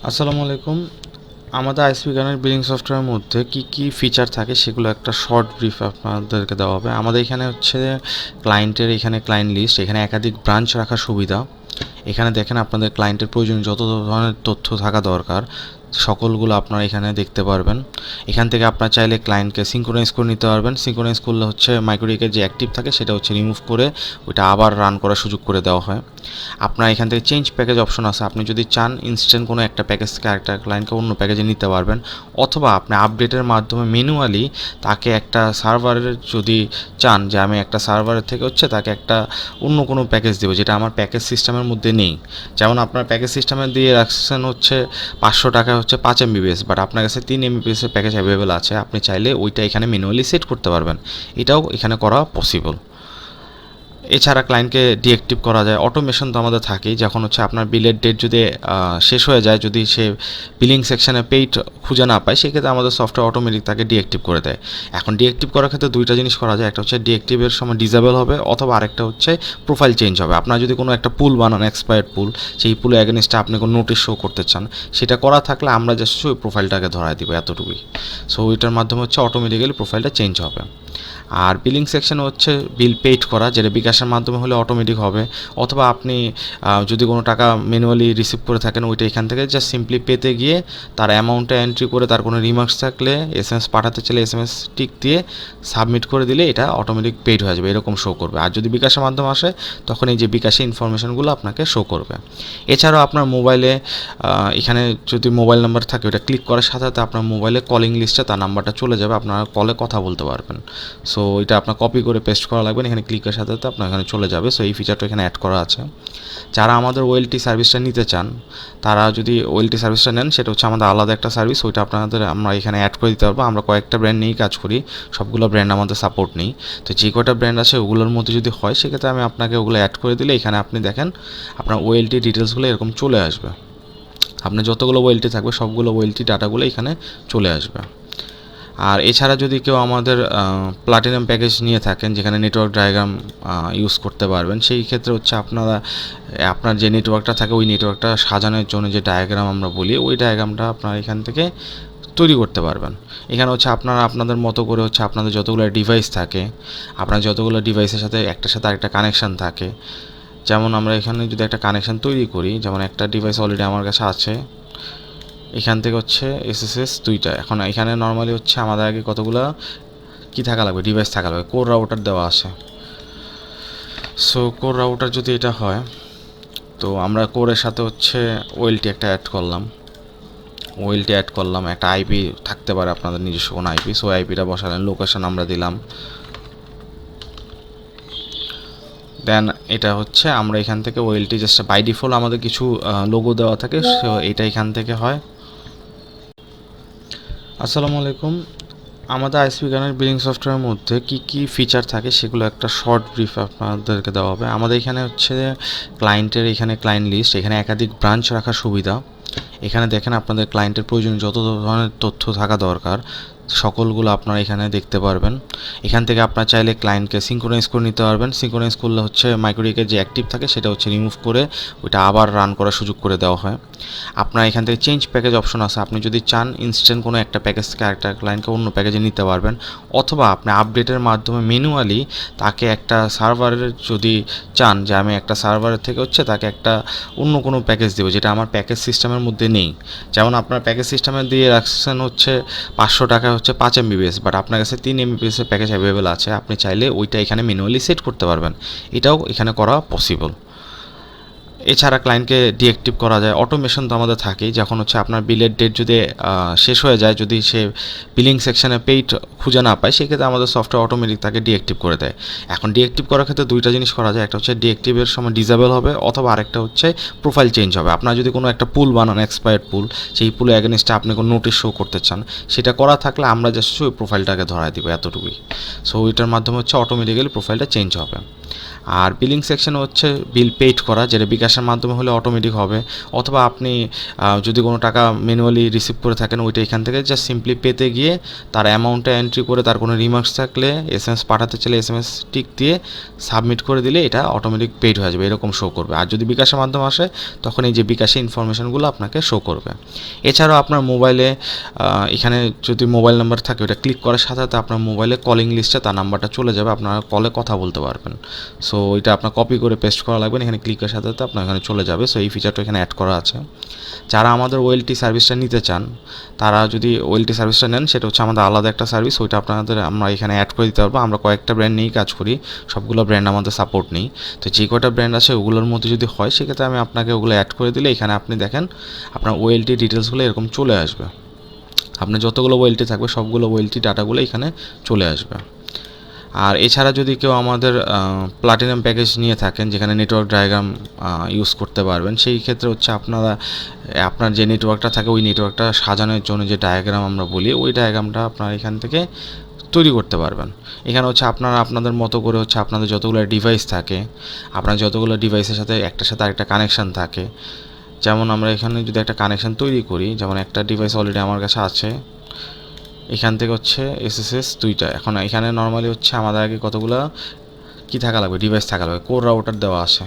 আসসালামু আলাইকুম। আমাদের আইএসপি গানের বিলিং সফটওয়্যারের মধ্যে কি ফিচার থাকে সেগুলো একটা শর্ট ব্রিফ আপনাদেরকে দেওয়া হবে। আমাদের এখানে হচ্ছে ক্লায়েন্টের এখানে ক্লায়েন্ট লিস্ট, এখানে একাধিক ব্রাঞ্চ রাখার সুবিধা। এখানে দেখেন আপনাদের ক্লায়েন্টের প্রয়োজনীয় যত ধরনের তথ্য থাকা দরকার সকলগুলো আপনারা এখানে দেখতে পারবেন। এখান থেকে আপনারা চাইলে ক্লায়েন্টকে সিঙ্ক্রোনাইজ করে নিতে পারবেন। সিঙ্ক্রোনাইজ করলে হচ্ছে মাইক্রোডিকে যে অ্যাক্টিভ থাকে সেটা হচ্ছে রিমুভ করে ওইটা আবার রান করার সুযোগ করে দেওয়া হয়। আপনার এখান থেকে চেঞ্জ প্যাকেজ অপশন আছে, আপনি যদি চান ইনস্ট্যান্ট কোনো একটা প্যাকেজ থেকে আরেকটা ক্লায়েন্টকে অন্য প্যাকেজে নিতে পারবেন, অথবা আপনি আপডেটের মাধ্যমে ম্যানুয়ালি তাকে একটা সার্ভারের যদি চান যে আমি একটা সার্ভারের থেকে হচ্ছে তাকে একটা অন্য কোনো প্যাকেজ দেবো যেটা আমার প্যাকেজ সিস্টেমের মধ্যে নেই। যেমন আপনার প্যাকেজ সিস্টেমে দিয়ে রাখছেন হচ্ছে 500 টাকা হচ্ছে 5 MBPS, বাট আপনার কাছে 3 MBPS এর প্যাকেজ অ্যাভেলেবেল আছে, আপনি চাইলে ওইটা এখানে ম্যানুয়ালি সেট করতে পারবেন। এটাও এখানে করা পসিবল। এছাড়া ক্লায়েন্টকে ডিঅ্যাক্টিভ করা যায়। অটোমেশন তো আমাদের থাকেই, যখন হচ্ছে আপনার বিলের ডেট যদি শেষ হয়ে যায়, যদি সে বিলিং সেকশনে পেইড খুঁজে না পায়, সেক্ষেত্রে আমাদের সফটওয়্যার অটোমেটিক তাকে ডিঅ্যাক্টিভ করে দেয়। এখন ডিঅ্যাক্টিভ করার ক্ষেত্রে দুইটা জিনিস করা যায়, একটা হচ্ছে ডিঅ্যাক্টিভের সময় ডিসেবল হবে, অথবা আরেকটা হচ্ছে প্রোফাইল চেঞ্জ হবে। আপনার যদি কোনো একটা পুল বানান, এক্সপায়ার্ড পুল, সেই পুলে অ্যাগেনিস্টে আপনি কোনো নোটিশ শো করতে চান, সেটা করা থাকলে আমরা জাস্ট ওই প্রোফাইলটাকে ধরায় দিব, এতটুকুই। সো ওইটার মাধ্যমে হচ্ছে অটোমেটিক্যালি প্রোফাইলটা চেঞ্জ হবে। আর বিলিং সেকশন হচ্ছে বিল পেইড করা, যেটা বিকাশের মাধ্যমে হলে অটোমেটিক হবে, অথবা আপনি যদি কোনো টাকা ম্যানুয়ালি রিসিভ করে থাকেন ওইটা এখান থেকে জাস্ট সিম্পলি পেতে গিয়ে তার অ্যামাউন্টটা এন্ট্রি করে তার কোনো রিমার্কস থাকলে SMS পাঠাতে চাইলে SMS টিক দিয়ে সাবমিট করে দিলে এটা অটোমেটিক পেইড হয়ে যাবে, এরকম শো করবে। আর যদি বিকাশের মাধ্যমে আসে তখন এই যে বিকাশে ইনফরমেশনগুলো আপনাকে শো করবে। এছাড়াও আপনার মোবাইলে এখানে যদি মোবাইল নাম্বার থাকে ওটা ক্লিক করার সাথে সাথে আপনার মোবাইলে কলিং লিস্টে তার নাম্বারটা চলে যাবে, আপনারা কলে কথা বলতে পারবেন। সো এটা আপনার কপি করে পেস্ট করা লাগবে, এখানে ক্লিকের সাথে সাথে আপনার এখানে চলে যাবে। সো এই ফিচারটা এখানে অ্যাড করা আছে। যারা আমাদের ওএলটি সার্ভিসটা নিতে চান, তারা যদি ওএলটি সার্ভিসটা নেন, সেটা হচ্ছে আমাদের আলাদা একটা সার্ভিস, ওইটা আমরা এখানে অ্যাড করে দিতে পারবো। আমরা কয়েকটা ব্র্যান্ড নিয়েই কাজ করি, সবগুলো ব্র্যান্ড আমাদের সাপোর্ট নেই। তো যে কয়টা ব্র্যান্ড আছে ওগুলোর মধ্যে যদি হয়, সেক্ষেত্রে আমি আপনাকে ওগুলো অ্যাড করে দিলে এখানে আপনি দেখেন আপনার ওএলটি ডিটেলসগুলো এরকম চলে আসবে। আপনার যতগুলো ওএলটি থাকবে সবগুলো ওএলটি ডাটাগুলো এখানে চলে আসবে। আর এছাড়া যদি কেউ আমাদের প্লাটিনাম প্যাকেজ নিয়ে থাকেন, যেখানে নেটওয়ার্ক ডায়াগ্রাম ইউজ করতে পারবেন, সেই ক্ষেত্রে হচ্ছে আপনার যে নেটওয়ার্কটা থাকে ওই নেটওয়ার্কটা সাজানোর জন্য যে ডায়াগ্রাম আমরা বলি, ওই ডায়াগ্রামটা আপনারা এখান থেকে তৈরি করতে পারবেন। এখানে হচ্ছে আপনারা আপনাদের মতো করে হচ্ছে আপনাদের যতগুলো ডিভাইস থাকে, আপনার যতগুলো ডিভাইসের সাথে একটার সাথে আরেকটা কানেকশান থাকে, যেমন আমরা এখানে যদি একটা কানেকশান তৈরি করি, যেমন একটা ডিভাইস অলরেডি আমার কাছে আছে, এখান থেকে হচ্ছে SSS 2টা। এখন এখানে নর্মালি হচ্ছে আমাদের আগে কতগুলো কি থাকা লাগবে, ডিভাইস থাকা লাগবে, কোর রাউটার দেওয়া আছে। সো কোর রাউটার যদি এটা হয়, তো আমরা কোরের সাথে হচ্ছে ওএলটি একটা অ্যাড করলাম, একটা আইপি থাকতে পারে আপনাদের নিজস্ব কোনো আইপি। সো আইপিটা বসালেন, লোকেশন আমরা দিলাম, দেন এটা হচ্ছে আমরা এখান থেকে ওএলটি জাস্ট বাই ডিফল্ট আমাদের কিছু লোগো দেওয়া থাকে, সো এটা এখান থেকে হয়। আসসালামু আলাইকুম। আমাদের আইএসপি গানের বিলিং সফটওয়্যারের মধ্যে কি ফিচার থাকে সেগুলো একটা শর্ট ব্রিফ আপনাদেরকে দেওয়া হবে। আমাদের এখানে হচ্ছে ক্লায়েন্টের এখানে ক্লায়েন্ট লিস্ট, এখানে একাধিক ব্রাঞ্চ রাখার সুবিধা। এখানে দেখেন আপনাদের ক্লায়েন্টের প্রয়োজনীয় যত ধরনের তথ্য থাকা দরকার সকলগুলো আপনারা এখানে দেখতে পারবেন। এখান থেকে আপনারা চাইলে ক্লায়েন্টকে সিঙ্ক্রোনাইজ করে নিতে পারবেন। সিঙ্ক্রোনাইজ করলে হচ্ছে মাইক্রোডিকে যে অ্যাক্টিভ থাকে সেটা হচ্ছে রিমুভ করে ওইটা আবার রান করার সুযোগ করে দেওয়া হয়। আপনার এখান থেকে চেঞ্জ প্যাকেজ অপশন আছে, আপনি যদি চান ইনস্ট্যান্ট কোনো একটা প্যাকেজ থেকে আরেকটা ক্লায়েন্টকে অন্য প্যাকেজে নিতে পারবেন, অথবা আপনি আপডেটের মাধ্যমে ম্যানুয়ালি তাকে একটা সার্ভারের যদি চান যে আমি একটা সার্ভারের থেকে হচ্ছে তাকে একটা অন্য কোনো প্যাকেজ দেবো যেটা আমার প্যাকেজ সিস্টেমের মধ্যে নেই। যেমন আপনার প্যাকেজ সিস্টেমে দিয়ে রাখছেন হচ্ছে 500 টাকা হচ্ছে 5 MBPS, বাট আপনার কাছে 3 MBPS এর প্যাকেজ অ্যাভেলেবেল আছে, আপনি চাইলে ওইটা এখানে ম্যানুয়ালি সেট করতে পারবেন। এটাও এখানে করা পসিবল। এছাড়া ক্লায়েন্টকে ডিঅ্যাক্টিভ করা যায়। অটোমেশন তো আমাদের থাকেই, যখন হচ্ছে আপনার বিলের ডেট যদি শেষ হয়ে যায়, যদি সে বিলিং সেকশনে পেইড খুঁজে না পায়, সেক্ষেত্রে আমাদের সফটওয়্যার অটোমেটিক তাকে ডিঅ্যাক্টিভ করে দেয়। এখন ডিঅ্যাক্টিভ করার ক্ষেত্রে দুইটা জিনিস করা যায়, একটা হচ্ছে ডিঅ্যাক্টিভের সময় ডিসেবল হবে, অথবা আরেকটা হচ্ছে প্রোফাইল চেঞ্জ হবে। আপনার যদি কোনো একটা পুল বানান, এক্সপায়ার্ড পুল, সেই পুলে অ্যাগেনিস্টে আপনি কোনো নোটিশ শো করতে চান, সেটা করা থাকলে আমরা জাস্ট ওই প্রোফাইলটাকে ধরায় দিব, এতটুকুই। সো ওইটার মাধ্যমে হচ্ছে অটোমেটিক্যালি প্রোফাইলটা চেঞ্জ হবে। আর বিলিং সেকশনে হচ্ছে বিল পেইড করা, যেটা বিকাশের মাধ্যমে হলে অটোমেটিক হবে, অথবা আপনি যদি কোনো টাকা ম্যানুয়ালি রিসিভ করে থাকেন ওইটা এখান থেকে জাস্ট সিম্পলি পেতে গিয়ে তার অ্যামাউন্টটা এন্ট্রি করে তার কোনো রিমার্কস থাকলে এসএমএস পাঠাতে চাইলে এসএমএস টিক দিয়ে সাবমিট করে দিলে এটা অটোমেটিক পেইড হয়ে যাবে, এরকম শো করবে। আর যদি বিকাশের মাধ্যমে আসে তখন এই যে বিকাশে ইনফরমেশনগুলো আপনাকে শো করবে। এছাড়াও আপনার মোবাইলে এখানে যদি মোবাইল নাম্বার থাকে ওটা ক্লিক করার সাথে সাথে আপনার মোবাইলে কলিং লিস্টে তার নাম্বারটা চলে যাবে, আপনারা কলে কথা বলতে পারবেন। সো এটা আপনার কপি করে পেস্ট করা লাগবে, এখানে ক্লিকের সাথে সাথে আপনার এখানে চলে যাবে। সো এই ফিচারটা এখানে অ্যাড করা আছে। যারা আমাদের ওএলটি সার্ভিসটা নিতে চান তারা যদি ওএলটি সার্ভিসটা নেন, সেটা হচ্ছে আমাদের আলাদা একটা সার্ভিস, ওইটা আপনাদের আমরা এখানে অ্যাড করে দিতে পারবো। আমরা কয়েকটা ব্র্যান্ড নিয়েই কাজ করি, সবগুলো ব্র্যান্ড আমাদের সাপোর্ট নেই। তো যে কয়টা ব্র্যান্ড আছে ওগুলোর মধ্যে যদি হয় সেক্ষেত্রে আমি আপনাকে ওগুলো অ্যাড করে দিলে এখানে আপনি দেখেন আপনার ওএলটি ডিটেলসগুলো এরকম চলে আসবে। আপনার যতগুলো ওএলটি থাকবে সবগুলো ওএলটি ডাটাগুলো এখানে চলে আসবে। আর এছাড়া যদি কেউ আমাদের প্লাটিনাম প্যাকেজ নিয়ে থাকেন যেখানে নেটওয়ার্ক ডায়াগ্রাম ইউজ করতে পারবেন, সেই ক্ষেত্রে হচ্ছে আপনার যে নেটওয়ার্কটা থাকে ওই নেটওয়ার্কটা সাজানোর জন্য যে ডায়াগ্রাম আমরা বলি ওই ডায়াগ্রামটা আপনারা এখান থেকে তৈরি করতে পারবেন। এখানে হচ্ছে আপনারা আপনাদের মতো করে হচ্ছে আপনাদের যতগুলো ডিভাইস থাকে, আপনার যতগুলো ডিভাইসের সাথে একটার সাথে আরেকটা কানেকশান থাকে, যেমন আমরা এখানে যদি একটা কানেকশান তৈরি করি, যেমন একটা ডিভাইস অলরেডি আমার কাছে আছে, এখান থেকে হচ্ছে এসএসএস 2টা। এখন এখানে নর্মালি হচ্ছে আমাদের আগে কতগুলো কি থাকা লাগবে, ডিভাইস থাকা লাগবে, কোর রাউটার দেওয়া আছে।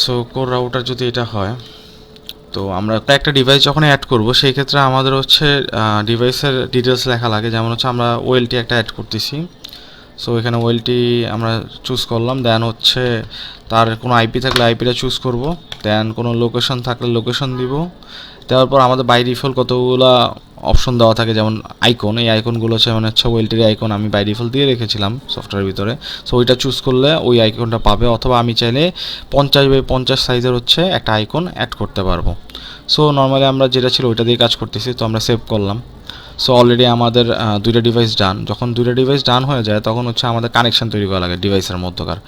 সো কোর রাউটার যদি এটা হয়, তো আমরা একটা ডিভাইস যখন অ্যাড করব সেই ক্ষেত্রে আমাদের হচ্ছে ডিভাইসের ডিটেলস লেখা লাগে। যেমন হচ্ছে আমরা ওএলটি একটা অ্যাড করতেছি, সো এখানে ওএলটি আমরা চুজ করলাম, দেন হচ্ছে তার কোনো আইপি থাকলে আইপিটা চুজ করব, দেন কোনো লোকেশন থাকলে লোকেশন দিব। দেওয়ার পর আমাদের বাই ডিফল্ট কতগুলো অপশন দেওয়া থাকে, যেমন আইকন, এই আইকনগুলো হচ্ছে মানে হচ্ছে ওয়েলটির আইকন আমি বাই ডিফল্ট দিয়ে রেখেছিলাম সফটওয়্যারের ভিতরে। সো ওইটা চুজ করলে ওই আইকনটা পাবে, অথবা আমি চাইলে 50x50 সাইজের হচ্ছে একটা আইকন অ্যাড করতে পারবো। সো নর্মালি আমরা যেটা ছিল ওইটা দিয়ে কাজ করতেছি, তো আমরা সেভ করলাম। সো অলরেডি আমাদের দুইটা ডিভাইস ডান। যখন দুইটা ডিভাইস ডান হয়ে যায় তখন হচ্ছে আমাদের কানেকশন তৈরি করা লাগে ডিভাইসের মধ্যকার।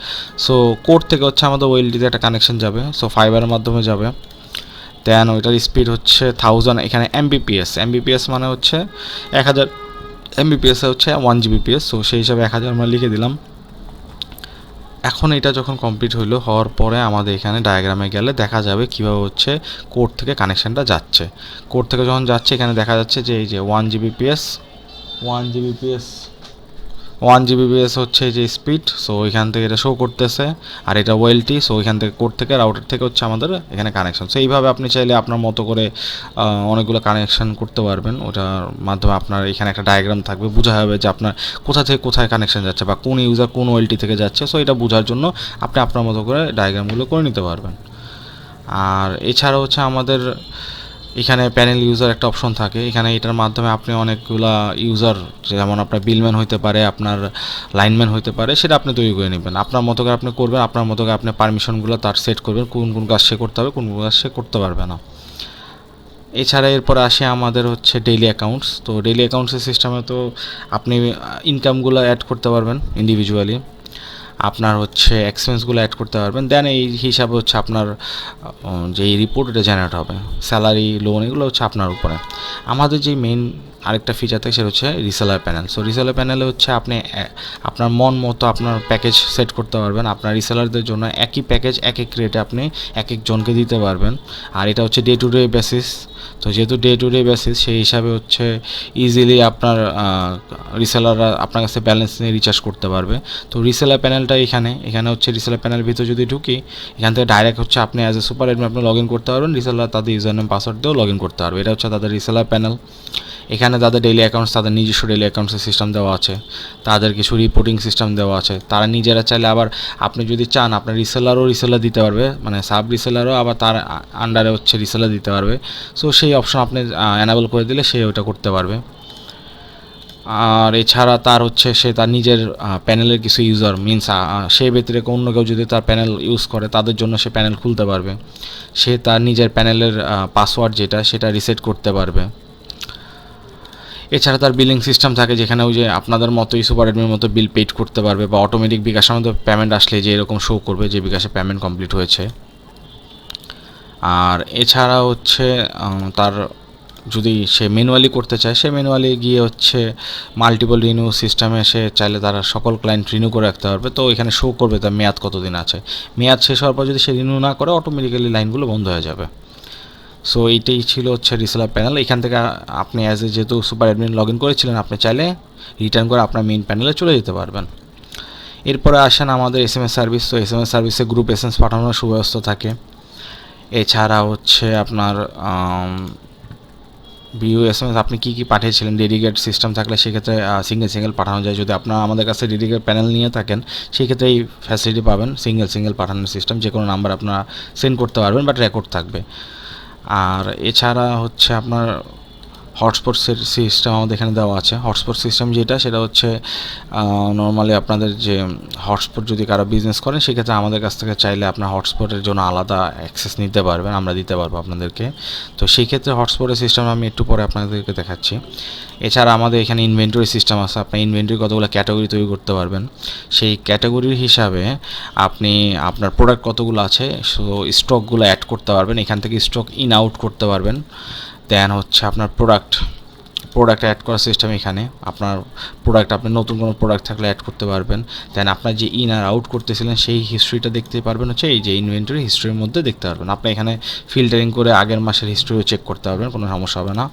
সো কোড থেকে হচ্ছে আমাদের ওয়েলটিতে একটা কানেকশন যাবে, সো ফাইবারের মাধ্যমে যাবে। দেন ওইটার স্পিড হচ্ছে 1000, এখানে এমবিপিএস মানে হচ্ছে 1000 এমবিপিএস হচ্ছে 1 জিবিপিএস। সো সেই হিসাবে 1000 আমরা লিখে দিলাম। এখন এটা যখন কমপ্লিট হওয়ার পরে আমাদের এখানে ডায়াগ্রামে গেলে দেখা যাবে কীভাবে হচ্ছে কোড থেকে কানেকশানটা যাচ্ছে। কোড থেকে যখন যাচ্ছে এখানে দেখা যাচ্ছে যে এই যে 1 জিবিপিএস হচ্ছে এই যে স্পিড। সো এখান থেকে এটা শো করতেছে, আর এটা ওয়েলটি। সো এখান থেকে কোড থেকে রাউটার থেকে হচ্ছে আমাদের এখানে কানেকশন। সো এইভাবে আপনি চাইলে আপনার মতো করে অনেকগুলো কানেকশন করতে পারবেন। ওটার মাধ্যমে আপনার এখানে একটা ডায়াগ্রাম থাকবে, বোঝা যাবে যে আপনার কোথা থেকে কোথায় কানেকশন যাচ্ছে বা কোন ইউজার কোন ওয়েলটি থেকে যাচ্ছে। সো এটা বোঝার জন্য আপনি আপনার মতো করে ডায়াগ্রামগুলো করে নিতে পারবেন। আর এছাড়া হচ্ছে আমাদের এখানে প্যানেল ইউজার একটা অপশন থাকে, এখানে এটার মাধ্যমে আপনি অনেকগুলা ইউজার, যেমন আপনার বিলম্যান হতে পারে, আপনার লাইনম্যান হতে পারে, সেটা আপনি তৈরি করে নেবেন। আপনার মতো করে আপনি করবেন, আপনার মতো করে আপনি পারমিশনগুলো তার সেট করবেন, কোন কোন কাজ সে করতে হবে, কোন কোন কাজ সে করতে পারবে না। এছাড়া এরপর আসে আমাদের হচ্ছে ডেইলি অ্যাকাউন্টস। তো ডেইলি অ্যাকাউন্টসের সিস্টেমে তো আপনি ইনকামগুলো অ্যাড করতে পারবেন ইন্ডিভিজুয়ালি, আপনার হচ্ছে এক্সপেন্সগুলো অ্যাড করতে পারবেন। দেন এই হিসাবে হচ্ছে আপনার যে রিপোর্ট এটা জেনারেট হবে, স্যালারি, লোন, এগুলো হচ্ছে আপনার উপরে। আমাদের যে মেইন আরেকটা ফিচার থাকে সেটা হচ্ছে রিসেলার প্যানেল। সো রিসেলার প্যানেলে হচ্ছে আপনি আপনার মন মতো আপনার প্যাকেজ সেট করতে পারবেন। আপনার রিসেলারদের জন্য একই প্যাকেজ এক এক রেটে আপনি এক একজনকে দিতে পারবেন। আর এটা হচ্ছে ডে টু ডে বেসিস। তো যেহেতু ডে টু ডে বেসিস সেই হিসাবে হচ্ছে ইজিলি আপনার রিসেলাররা আপনার কাছে ব্যালেন্স নিয়ে রিচার্জ করতে পারবে। তো রিসেলার প্যানেলটা এখানে হচ্ছে রিসেলার প্যানেলের ভিতরে যদি ঢুকি, এখান থেকে ডাইরেক্ট হচ্ছে আপনি অ্যাজ এ সুপার অ্যাডমিন আপনি লগ ইন করতে পারবেন, রিসেলার তাদের ইউজার নেম পাসওয়ার্ড দিয়েও লগ ইন করতে পারবে। এটা হচ্ছে তাদের রিসেলার প্যানেল। এখানে তাদের ডেইলি অ্যাকাউন্টস, তাদের নিজস্ব ডেইলি অ্যাকাউন্টসের সিস্টেম দেওয়া আছে, তাদের কিছু রিপোর্টিং সিস্টেম দেওয়া আছে। তারা নিজেরা চাইলে আবার আপনি যদি চান আপনার রিসেলার দিতে পারবে, মানে সাব রিসেলারও আবার তার আন্ডারে হচ্ছে রিসেলার দিতে পারবে। সো সেই অপশন আপনি এনাবেল করে দিলে সে ওটা করতে পারবে। আর এছাড়া তার হচ্ছে সে তার নিজের প্যানেলের কিছু ইউজার মিনস সে ব্যতিরেকে অন্য কেউ যদি তার প্যানেল ইউজ করে তাদের জন্য সে প্যানেল খুলতে পারবে, সে তার নিজের প্যানেলের পাসওয়ার্ড সেটা রিসেট করতে পারবে। এছাড়া তার বিলিং সিস্টেম থাকে যেখানে ওই যে আপনাদের মতোই সুপার অ্যাডমিনের মতো বিল পেড করতে পারবে, বা অটোমেটিক বিকাশের মধ্যে পেমেন্ট আসলে যে এরকম শো করবে যে বিকাশে পেমেন্ট কমপ্লিট হয়েছে। আর এছাড়া হচ্ছে তার যদি সে ম্যানুয়ালি করতে চায়, সে ম্যানুয়ালি গিয়ে হচ্ছে মাল্টিপল রিনিউ সিস্টেমে সে চাইলে তারা সকল ক্লায়েন্ট রিনিউ করে রাখতে পারবে। তো এখানে শো করবে তার মেয়াদ কতদিন আছে। মেয়াদ শেষ হওয়ার পর যদি সে রিনিউ না করে, অটোমেটিক্যালি লাইনগুলো বন্ধ হয়ে যাবে। সো এইটাই ছিল হচ্ছে রিসেলার প্যানেল। এখান থেকে আপনি যেহেতু সুপার অ্যাডমিন লগ ইন করেছিলেন, আপনি চাইলে রিটার্ন করে আপনার মেইন প্যানেলে চলে যেতে পারবেন। এরপরে আসেন আমাদের SMS সার্ভিস। তো SMS সার্ভিসে গ্রুপ এসেন্স পাঠানোর সুব্যবস্থা থাকে। এছাড়া হচ্ছে আপনার ভিউ SMS আপনি কী পাঠিয়েছিলেন, ডেডিকেট সিস্টেম থাকলে সেক্ষেত্রে সিঙ্গেল পাঠানো যায়। যদি আপনারা আমাদের কাছে ডেডিকেট প্যানেল নিয়ে থাকেন, সেক্ষেত্রে এই ফ্যাসিলিটি পাবেন, সিঙ্গেল পাঠানোর সিস্টেম। যে কোনো নাম্বার আপনারা সেন্ড করতে পারবেন, বাট রেকর্ড থাকবে। আর এছাড়া হচ্ছে আপনার হটস্পট সিস্টেম আমাদের এখানে দেওয়া আছে। হটস্পট সিস্টেম যেটা, সেটা হচ্ছে নর্মালি আপনাদের যে হটস্পট যদি কারো বিজনেস করেন, সেক্ষেত্রে আমাদের কাছ থেকে চাইলে আপনার হটস্পটের জন্য আলাদা অ্যাক্সেস নিতে পারবেন, আমরা দিতে পারবো আপনাদেরকে। তো সেই ক্ষেত্রে হটস্পটের সিস্টেম আমি একটু পরে আপনাদেরকে দেখাচ্ছি। এছাড়া আমাদের এখানে ইনভেন্টরি সিস্টেম আছে। আপনি ইনভেন্টরি কতগুলো ক্যাটাগরি তৈরি করতে পারবেন, সেই ক্যাটাগরির হিসাবে আপনি আপনার প্রোডাক্ট কতগুলো আছে, সো স্টকগুলো অ্যাড করতে পারবেন। এখান থেকে স্টক ইন আউট করতে পারবেন। দেন হচ্ছে আপনার প্রোডাক্ট অ্যাড করার সিস্টেম। এখানে আপনার প্রোডাক্ট, আপনি নতুন কোনো প্রোডাক্ট থাকলে অ্যাড করতে পারবেন। দেন আপনার যে ইন আর আউট করতেছিলেন সেই হিস্ট্রিটা দেখতে পারবেন হচ্ছে এই যে ইনভেন্টরি হিস্ট্রির মধ্যে দেখতে পারবেন। আপনি এখানে ফিল্টারিং করে আগের মাসের হিস্ট্রিও চেক করতে পারবেন, কোনো সমস্যা হবে না।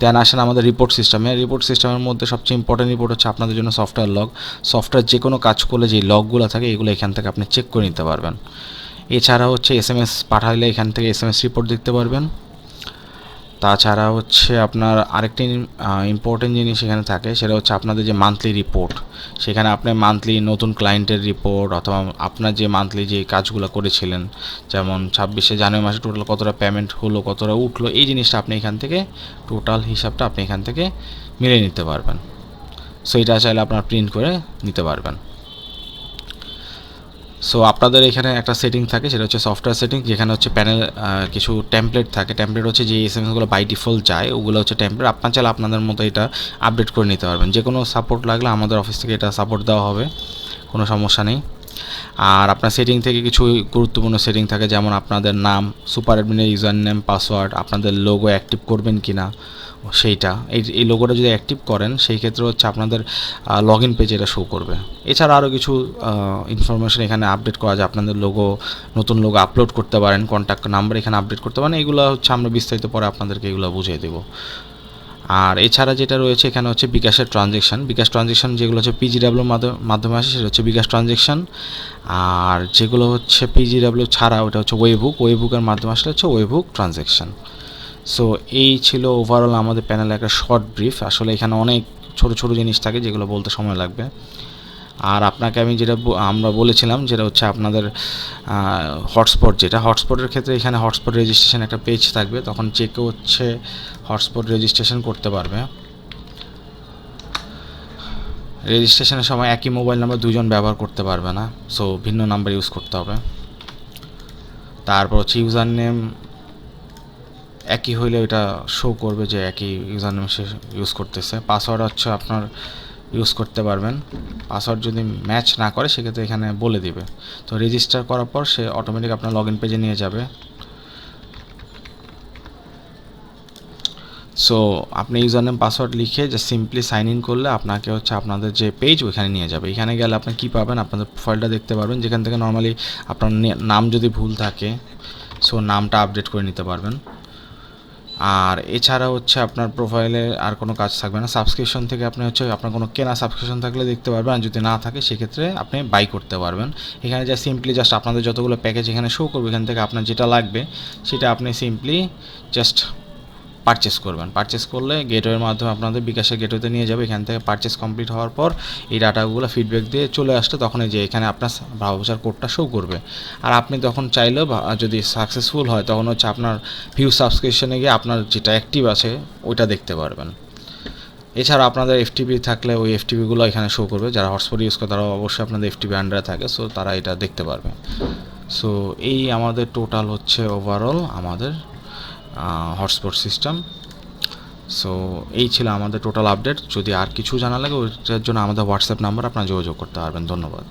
দেন আসেন আমাদের রিপোর্ট সিস্টেমে। রিপোর্ট সিস্টেমের মধ্যে সবচেয়ে ইম্পর্টেন্ট রিপোর্ট হচ্ছে আপনাদের জন্য সফটওয়্যার লগ। সফটওয়্যার যে কোনো কাজ করলে যে লগগুলো থাকে, এগুলো এখান থেকে আপনি চেক করে নিতে পারবেন। এছাড়া হচ্ছে SMS পাঠালে এখান থেকে SMS রিপোর্ট দেখতে পারবেন। তাছাড়া হচ্ছে আপনার আরেকটি ইম্পর্টেন্ট জিনিস এখানে থাকে, সেটা হচ্ছে আপনাদের যে মান্থলি রিপোর্ট। সেখানে আপনি মান্থলি নতুন ক্লায়েন্টের রিপোর্ট, অথবা আপনার যে মান্থলি যে কাজগুলো করেছিলেন, যেমন 26শে জানুয়ারি মাসে টোটাল কতটা পেমেন্ট হলো, কতটা উঠলো, এই জিনিসটা আপনি এখান থেকে টোটাল হিসাবটা আপনি এখান থেকে মিলিয়ে নিতে পারবেন। সো এটা চাইলে আপনারা প্রিন্ট করে নিতে পারবেন। সো আপনাদের এখানে একটা সেটিং থাকে, সেটা হচ্ছে সফটওয়্যার সেটিং, যেখানে হচ্ছে প্যানেল কিছু টেমপ্লেট থাকে। টেমপ্লেট হচ্ছে যে এসএমএসগুলো বাই ডিফল্ট যায়, ওগুলো হচ্ছে টেমপ্লেট। আপনার চাইলে আপনাদের মতো এটা আপডেট করে নিতে পারবেন। যে কোনো সাপোর্ট লাগলে আমাদের অফিস থেকে এটা সাপোর্ট দেওয়া হবে, কোনো সমস্যা নেই। আর আপনার সেটিং থেকে কিছু গুরুত্বপূর্ণ সেটিং থাকে, যেমন আপনাদের নাম, সুপার অ্যাডমিনের ইউজার নেম, পাসওয়ার্ড, আপনাদের লোগো অ্যাক্টিভ করবেন কি না সেইটা। এই লোগোটা যদি অ্যাক্টিভ করেন, সেই ক্ষেত্রে হচ্ছে আপনাদের লগ ইন পেজে এটা শো করবে। এছাড়া আরও কিছু ইনফরমেশন এখানে আপডেট করা যায়। আপনাদের নতুন লোগো আপলোড করতে পারেন, কন্ট্যাক্ট নাম্বার এখানে আপডেট করতে পারেন। এগুলো হচ্ছে আমরা বিস্তারিত পরে আপনাদেরকে এগুলো বুঝিয়ে দেবো। আর এছাড়া যেটা রয়েছে এখানে হচ্ছে বিকাশের ট্রানজেকশন যেগুলো হচ্ছে পিজিডাব্লিউর মাধ্যমে আসে, সেটা হচ্ছে বিকাশ ট্রানজেকশন। আর যেগুলো হচ্ছে পিজিডাব্লিউ ছাড়া, ওটা হচ্ছে ওয়েবুকের মাধ্যমে আসলে হচ্ছে ওয়েবুক ট্রানজেকশন। সো এই ছিল ওভারঅল আমাদের প্যানেলে একটা শর্ট ব্রিফ। আসলে এখানে অনেক ছোট জিনিস থাকে যেগুলো বলতে সময় লাগবে। আর আপনাকে আমি আমরা বলেছিলাম, যেটা হচ্ছে আপনাদের হটস্পটের ক্ষেত্রে এখানে হটস্পট রেজিস্ট্রেশন একটা পেজ থাকবে, তখন চেকে হচ্ছে হটস্পট রেজিস্ট্রেশন করতে পারবে। রেজিস্ট্রেশনের সময় একই মোবাইল নাম্বার দুজন ব্যবহার করতে পারবে না, সো ভিন্ন নাম্বার ইউজ করতে হবে। তারপর হচ্ছে ইউজার নেম একই হইলে এটা শো করবে যে একই ইউজার নেম সে ইউজ করতেছে। পাসওয়ার্ড হচ্ছে আপনার ইউজ করতে পারবেন। পাসওয়ার্ড যদি ম্যাচ না করে, সেক্ষেত্রে এখানে বলে দিবে। তো রেজিস্টার করার পর সে অটোমেটিক আপনার লগ ইন পেজে নিয়ে যাবে। সো আপনি ইউজার নেম পাসওয়ার্ড লিখে জাস্ট সিম্পলি সাইন ইন করলে আপনাকে হচ্ছে আপনাদের যে পেজ ওইখানে নিয়ে যাবে। এখানে গেলে আপনি কী পাবেন, আপনাদের প্রোফাইলটা দেখতে পারবেন, যেখান থেকে নর্মালি আপনার নাম যদি ভুল থাকে, সো নামটা আপডেট করে নিতে পারবেন। আর এছাড়া হচ্ছে আপনার প্রোফাইলে আর কোনো কাজ থাকবে না। সাবস্ক্রিপশন থেকে আপনি হচ্ছে আপনার কোনো কেনা সাবস্ক্রিপশন থাকলে দেখতে পারবেন, আর যদি না থাকে সেক্ষেত্রে আপনি বাই করতে পারবেন। এখানে সিম্পলি জাস্ট আপনাদের যতগুলো প্যাকেজ এখানে শো করবে, এখান থেকে আপনার যেটা লাগবে সেটা আপনি সিম্পলি জাস্ট পারচেস করবেন। পারচেস করলে গেটওয়ের মাধ্যমে আপনাদের বিকাশের গেটওয়েতে নিয়ে যাবে। এখান থেকে পারচেস কমপ্লিট হওয়ার পর এই ডাটাগুলো ফিডব্যাক দিয়ে চলে আসলে তখন এই যে এখানে আপনার ভাউচার কোডটা শো করবে। আর আপনি তখন চাইলেও যদি সাকসেসফুল হয়, তখন হচ্ছে আপনার ভিউ সাবস্ক্রিপশনে গিয়ে আপনার যেটা অ্যাক্টিভ আছে ওইটা দেখতে পারবেন। এছাড়া আপনাদের এফটিপি থাকলে ওই এফটিপিগুলো এখানে শো করবে। যারা হটস্পট ইউজ করে তারা অবশ্যই আপনাদের এফটিপি আন্ডারে থাকে, সো তারা এটা দেখতে পারবে। সো এই আমাদের টোটাল হচ্ছে ওভারঅল আমাদের হটস্পট সিস্টেম। সো এই ছিল আমাদের টোটাল আপডেট। যদি আর কিছু জানা লাগে, ওইটার জন্য আমাদের হোয়াটসঅ্যাপ নাম্বার আপনারা যোগাযোগ করতে পারবেন। ধন্যবাদ।